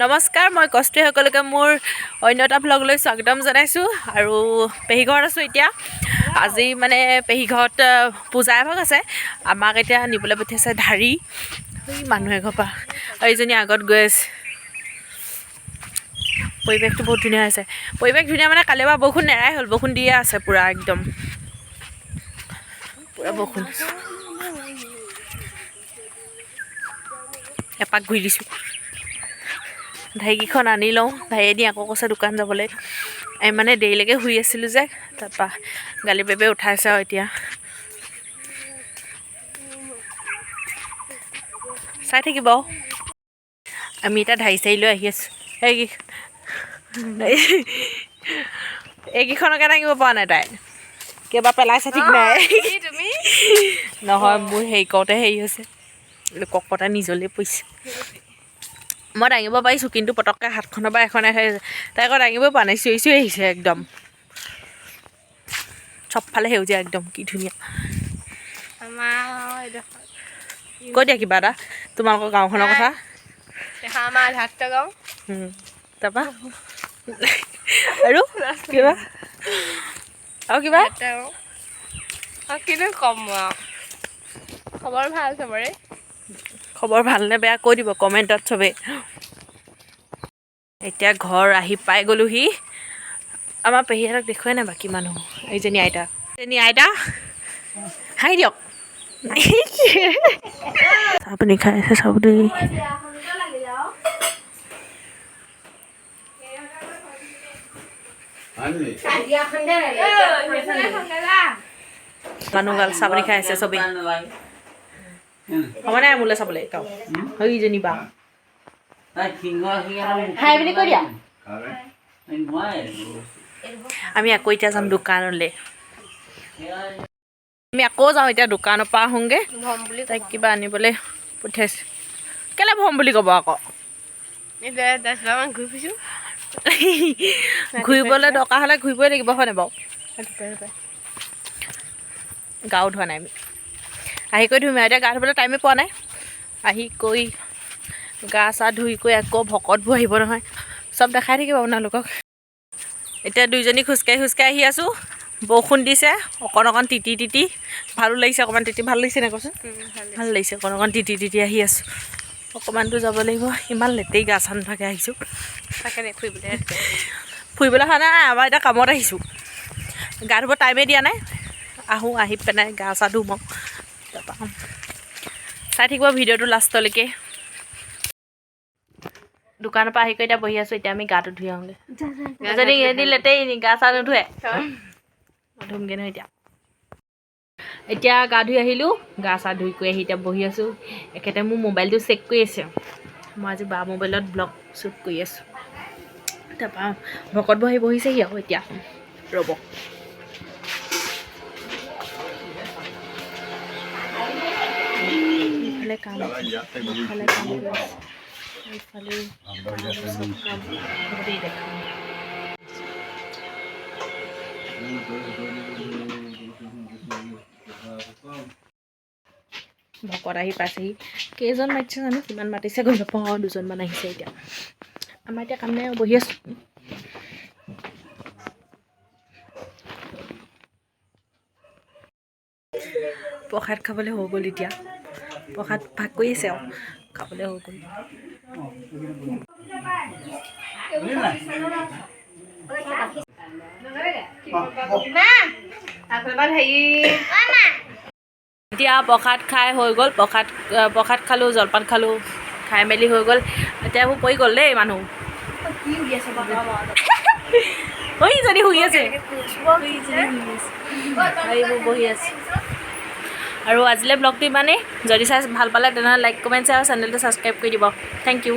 নমস্কাৰ, মই কষ্টুৰি সকলোকে মোৰ অন্য এটা ভ্লগলৈ স্বাগতম জনাইছোঁ। আৰু পেহী ঘৰত আছোঁ এতিয়া। আজি মানে পেহী ঘৰত পূজা এভাগ আছে। আমাক এতিয়া নিবলৈ পঠিয়াইছে ঢাৰি মানুহ এঘৰৰ পৰা। আৰু এইজনী আগত গৈ আছে। পৰিৱেশটো বহুত ধুনীয়া হৈছে। পৰিৱেশ ধুনীয়া মানে কালিৰ পৰা বৰষুণ নেৰাই হ'ল, বৰষুণ দিয়ে আছে পূৰা একদম পূৰা বৰষুণ। এপাক ঘূৰি দিছোঁ। ঢাৰিকেইখন আনি লওঁ, ঢাৰিয়েদি আকৌ কৈছে দোকান যাবলৈ। আমি মানে দেৰিলৈকে শুই আছিলোঁ যে, তাৰপৰা গালি বেবে উঠাইছে আৰু এতিয়া চাই থাকিব। আমি এতিয়া ঢাৰি চাৰি লৈ আহি আছোঁ। এইকেইখনকে দাঙিব পৰা নাই তাই, কিবা পেলাইছে ঠিক নাই। নহয়, মোৰ হেৰি কৰোঁতে হেৰি হৈছে, ককতে নিজলৈ পৰিছে। মই দাঙিব পাৰিছোঁ, কিন্তু পটককৈ হাতখনৰ পৰা এখন আহে। তাই আকৌ দাঙিবই পৰা নাই, চিঞৰি চিঞৰি আহিছে একদম। চবফালে সেউজীয়া একদম, কি ধুনীয়া। কৈ দিয়া কিবা এটা তোমালোকৰ গাঁওখনৰ কথা। তাৰপৰা আৰু কিবা কিনো ক'ম আৰু খবৰ ভাল চবৰে। খবৰ ভালনে বেয়া কৈ দিব কমেণ্টত চবেই। এতিয়া ঘৰ আহি পাই গ'লোহি। আমাৰ পেহীহঁতক দেখুৱাই নাই বাকী মানুহ। এইজনী আইতা হাঁহি দিয়ক। আপুনি খাই আছে চাব দেই। মানুহ গাল চাবনি খাই আছে চবেই। হ'ব নাই মোলৈ চাবলৈ কাও সেইজনী বা হাই বুলি কৈ দিয়া। আমি আকৌ এতিয়া যাম দোকানলৈ। আমি আকৌ যাওঁ এতিয়া দোকানৰ পৰা আহোঁগৈ। তাইক কিবা আনিবলৈ পঠিয়াইছোঁ। কেলৈ ভম বুলি ক'ব আকৌ। ঘূৰিবলৈ দৰকাৰ হ'লে ঘূৰিবই লাগিব, হয় নাই বাৰু। গাও ধোৱা নাই আমি, আহি কৰি ধুম। এতিয়া গা ধুবলৈ টাইমে পোৱা নাই। আহি কৰি গা চা ধুই কৰি আকৌ ভকতবোৰ আহিব নহয়, চব দেখাই থাকিব আপোনালোকক। এতিয়া দুইজনী খোজকাঢ়ি খোজকাঢ়ি আহি আছোঁ। বৰষুণ দিছে অকণ অকণ তিতি তিতি, ভালো লাগিছে অকণমান তিতি। ভাল লাগিছে নাই কচোন? ভাল লাগিছে অকণ অকণ তিতি তিতি আহি আছোঁ। অকণমানতো যাব লাগিব। ইমান লেতেৰি গা চা নোধোৱাকৈ আহিছোঁ। ফুৰিবলৈ অহা নাই, আমাৰ এতিয়া কামত আহিছোঁ। গা ধুব টাইমেই দিয়া নাই। আহোঁ, আহি পেলাই গা চা ধুম আৰু তাৰপৰা চাই থাকিব ভিডিঅ'টো লাষ্টলৈকে। দোকানৰ পৰা আহি কৰি এতিয়া বহি আছোঁ। এতিয়া আমি গাটো ধুই আহোঁগৈ। যদি এদিন লেতেৰি গা চা নুধুৱে ধুমগৈ নহয় এতিয়া। এতিয়া গা ধুই আহিলোঁ। গা চা ধুই কৰি আহি এতিয়া বহি আছোঁ। এখেতে মোৰ মোবাইলটো চেক কৰি আছে। মই আজি বা মোবাইলত ব্লগ শ্বুট কৰি আছোঁ। তাৰপৰা ভকতবোৰ আহি বহিছেহি আকৌ এতিয়া। ৰ'ব ইফালে কাম ইফালে কাম কৰি আছে। ইফালে চব কাম হ'বদেই দেখাম। ভকত আহি পাইছেহি। কেইজন মাতিছে জানো, কিমান মাতিছে গম নাপাওঁ। দুজনমান আহিছে এতিয়া। আমাৰ এতিয়া কাম নাই, বহি আছোঁ। প্ৰসাদ খাবলৈ হৈ গ'ল এতিয়া। প্ৰসাদ ভাগ কৰি আছে আৰু খাবলৈ হৈ গ'ল। এতিয়া প্ৰসাদ খাই হৈ গ'ল। প্ৰসাদ খালোঁ, জলপান খালোঁ, খাই মেলি হৈ গ'ল। এতিয়া এইবোৰ পৰি গ'ল দেই মানুহ। এইজনী শুই আছে, এইবোৰ বহি আছে। আৰু আজিলৈ ব্লগটো ইমানেই। যদি চাই ভাল পালে তেনেহ'লে লাইক কমেণ্ট শ্বেয়াৰ আৰু চেনেলটো ছাবস্ক্ৰাইব কৰি দিব। Thank U.